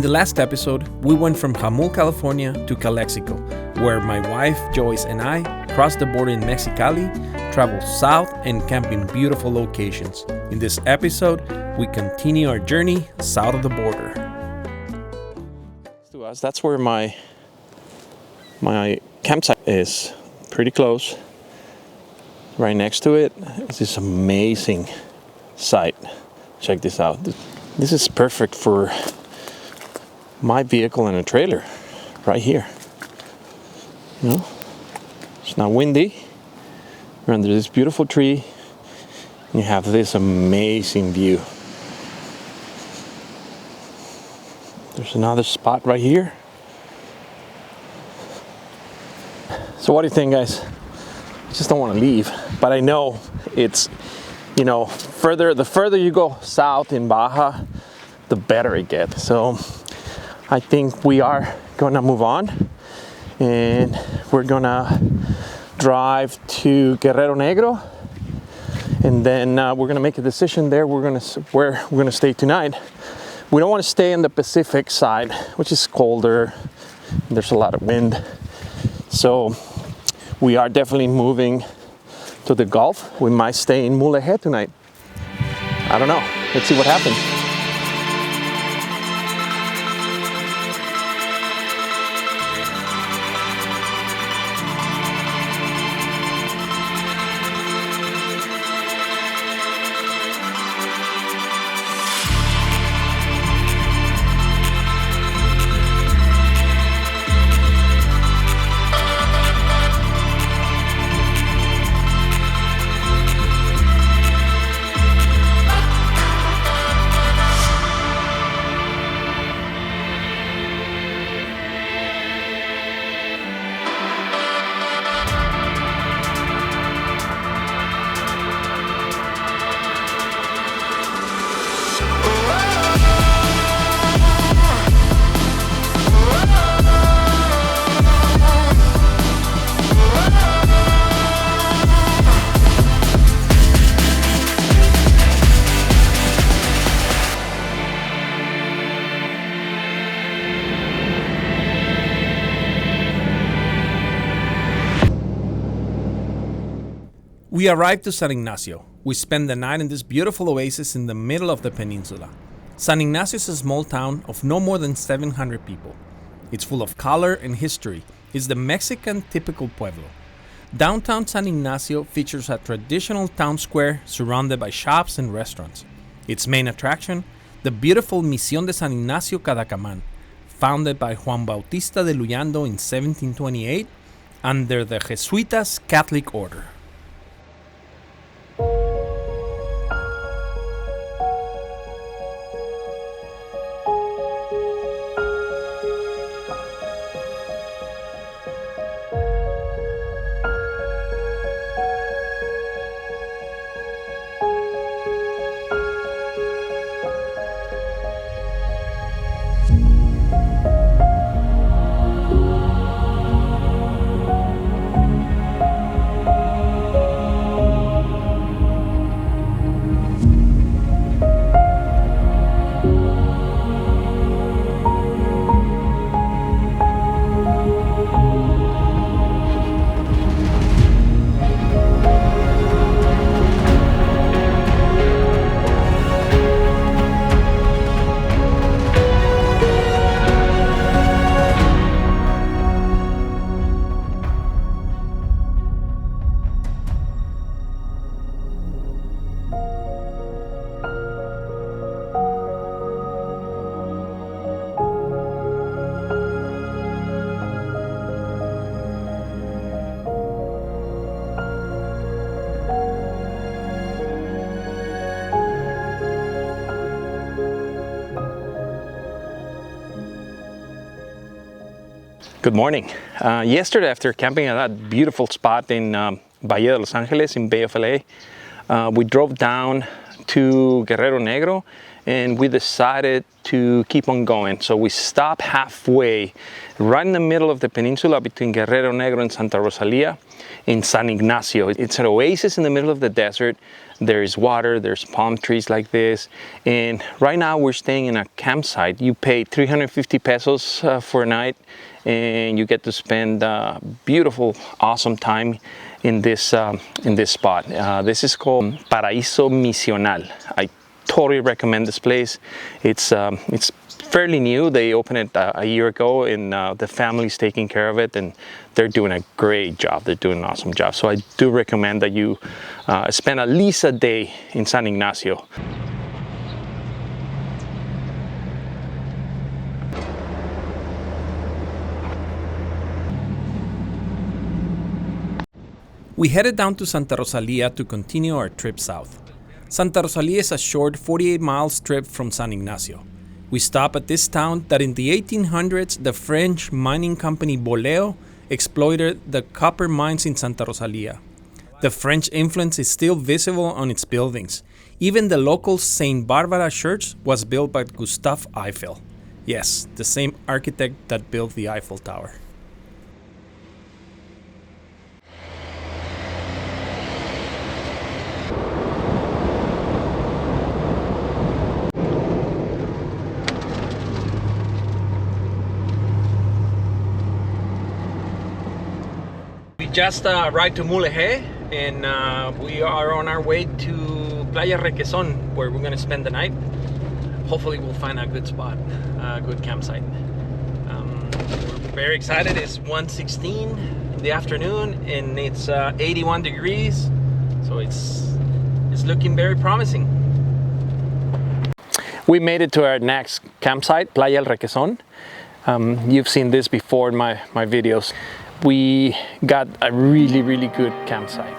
the last episode, we went from Jamul, California to Calexico, where my wife, Yois and I crossed the border in Mexicali, traveled south, and camped in beautiful locations. In this episode, we continue our journey south of the border. To us, that's where my campsite is, pretty close. Right next to it is this amazing site. Check this out. This is perfect for my vehicle and a trailer right here. You know, it's not windy. We're under this beautiful tree. And you have this amazing view. There's another spot right here. So what do you think, guys? I just don't want to leave, but I know it's, you know, the further you go south in Baja, the better it gets. So I think we are gonna move on, and we're gonna drive to Guerrero Negro, and then we're gonna make a decision there. Where we're gonna stay tonight. We don't want to stay on the Pacific side, which is colder. There's a lot of wind, so we are definitely moving to the Gulf. We might stay in Mulegé tonight. I don't know. Let's see what happens. We arrived to San Ignacio. We spent the night in this beautiful oasis in the middle of the peninsula. San Ignacio is a small town of no more than 700 people. It's full of color and history. It's the Mexican typical pueblo. Downtown San Ignacio features a traditional town square surrounded by shops and restaurants. Its main attraction, the beautiful Misión de San Ignacio Cadacamán, founded by Juan Bautista de Luyando in 1728 under the Jesuitas Catholic order. Good morning. Yesterday, after camping at that beautiful spot in Bahia de Los Angeles in Bay of LA, we drove down to Guerrero Negro, and we decided to keep on going. So we stopped halfway, right in the middle of the peninsula between Guerrero Negro and Santa Rosalia in San Ignacio. It's an oasis in the middle of the desert. There is water, there's palm trees like this. And right now we're staying in a campsite. You pay 350 pesos for a night, and you get to spend a beautiful, awesome time in this spot. This is called Paraíso Misional. I totally recommend this place. It's fairly new. They opened it a year ago, and the family's taking care of it, and they're doing a great job. They're doing an awesome job. So I do recommend that you spend at least a day in San Ignacio. We headed down to Santa Rosalia to continue our trip south. Santa Rosalia is a short 48-mile trip from San Ignacio. We stop at this town that in the 1800s the French mining company Boleo exploited the copper mines in Santa Rosalia. The French influence is still visible on its buildings. Even the local Saint Barbara church was built by Gustave Eiffel. Yes, the same architect that built the Eiffel Tower. We just arrived to Mulegé, and we are on our way to Playa Requeson, where we're going to spend the night. Hopefully we'll find a good spot, a good campsite. We're very excited. It's 1:16 in the afternoon, and it's 81 degrees, so it's looking very promising. We made it to our next campsite, Playa El Requeson. You've seen this before in my videos. We got a really, really good campsite.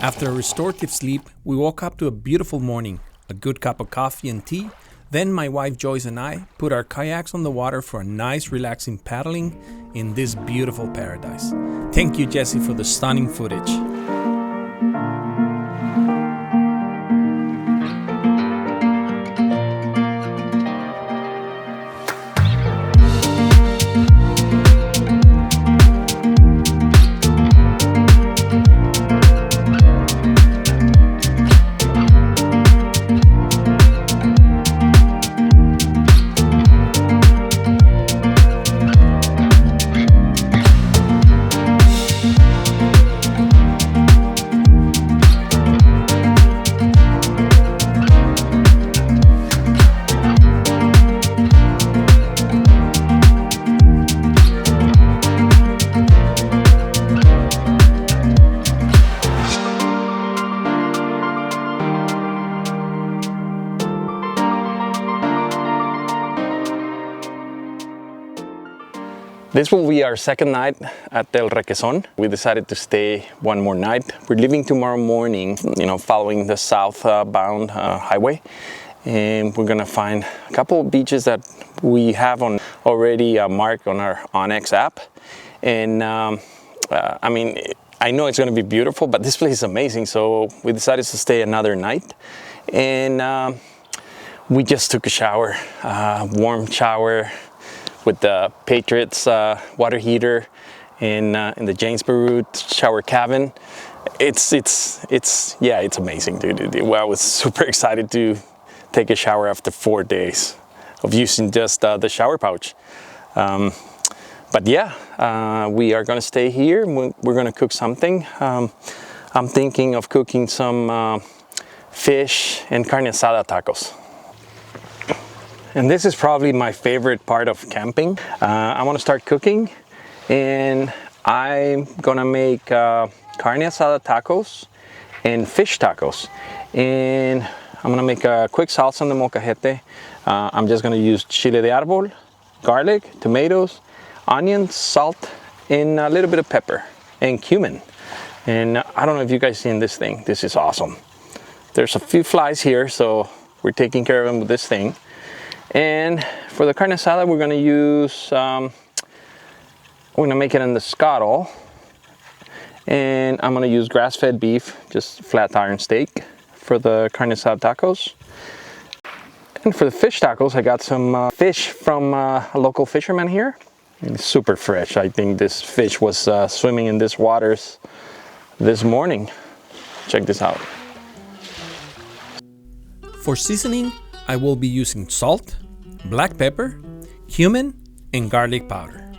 After a restorative sleep, we woke up to a beautiful morning, a good cup of coffee and tea. Then my wife Yois and I put our kayaks on the water for a nice relaxing paddling in this beautiful paradise. Thank you, Jesse, for the stunning footage. This will be our second night at El Requeson. We decided to stay one more night. We're leaving tomorrow morning, following the southbound highway. And we're gonna find a couple of beaches that we have already marked on our Onyx app. And I know it's gonna be beautiful, but this place is amazing. So we decided to stay another night. and we just took a shower, warm shower with the Patriots water heater in the Jamesboro shower cabin. It's amazing, dude. Well, I was super excited to take a shower after 4 days of using just the shower pouch. But yeah, we are gonna stay here. We're gonna cook something. I'm thinking of cooking some fish and carne asada tacos. And this is probably my favorite part of camping. I wanna start cooking, and I'm gonna make carne asada tacos and fish tacos. And I'm gonna make a quick salsa on the molcajete. I'm just gonna use chile de árbol, garlic, tomatoes, onions, salt, and a little bit of pepper and cumin. And I don't know if you guys seen this thing. This is awesome. There's a few flies here, so we're taking care of them with this thing. And for the carne asada, we're gonna use, we're gonna make it in the scuttle. And I'm gonna use grass-fed beef, just flat iron steak for the carne asada tacos. And for the fish tacos, I got some fish from a local fisherman here. It's super fresh. I think this fish was swimming in these waters this morning. Check this out. For seasoning, I will be using salt, black pepper, cumin, and garlic powder.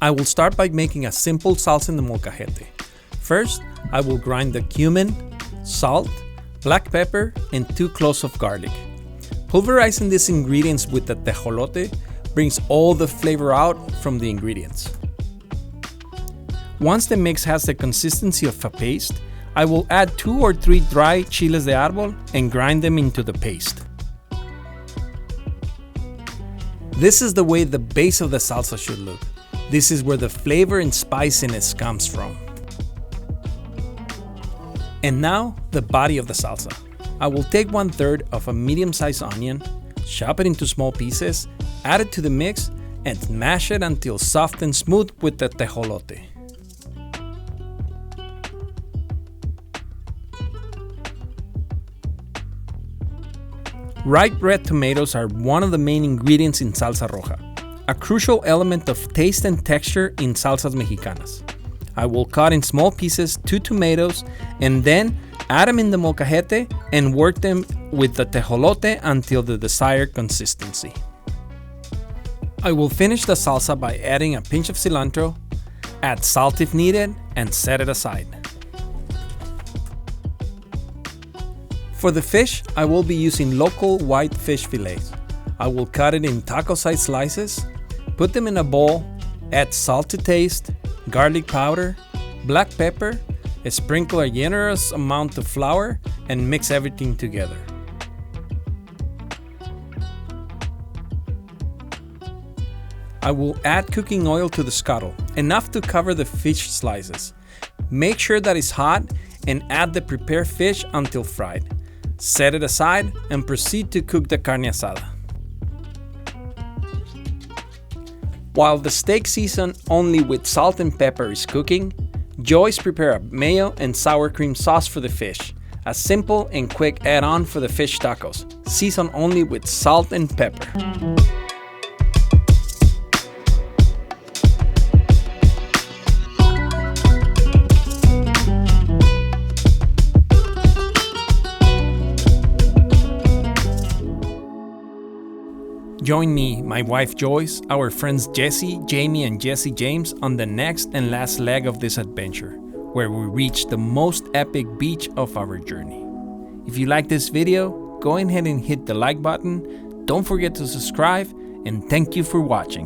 I will start by making a simple salsa in the molcajete. First, I will grind the cumin, salt, black pepper, and 2 cloves of garlic. Pulverizing these ingredients with the tejolote brings all the flavor out from the ingredients. Once the mix has the consistency of a paste, I will add 2 or 3 dry chiles de árbol and grind them into the paste. This is the way the base of the salsa should look. This is where the flavor and spiciness comes from. And now, the body of the salsa. I will take 1/3 of a medium-sized onion, chop it into small pieces, add it to the mix, and mash it until soft and smooth with the tejolote. Ripe red tomatoes are one of the main ingredients in salsa roja, a crucial element of taste and texture in salsas mexicanas. I will cut in small pieces 2 tomatoes and then add them in the molcajete and work them with the tejolote until the desired consistency. I will finish the salsa by adding a pinch of cilantro, add salt if needed, and set it aside. For the fish, I will be using local white fish fillets. I will cut it in taco-sized slices, put them in a bowl, add salt to taste, garlic powder, black pepper, sprinkle a generous amount of flour, and mix everything together. I will add cooking oil to the scuttle, enough to cover the fish slices. Make sure that it's hot and add the prepared fish until fried. Set it aside and proceed to cook the carne asada. While the steak seasoned only with salt and pepper is cooking, Yois prepare a mayo and sour cream sauce for the fish, a simple and quick add-on for the fish tacos, seasoned only with salt and pepper. Join me, my wife Joyce, our friends Jesse, Jamie, and Jesse James on the next and last leg of this adventure, where we reach the most epic beach of our journey. If you like this video, go ahead and hit the like button, don't forget to subscribe, and thank you for watching.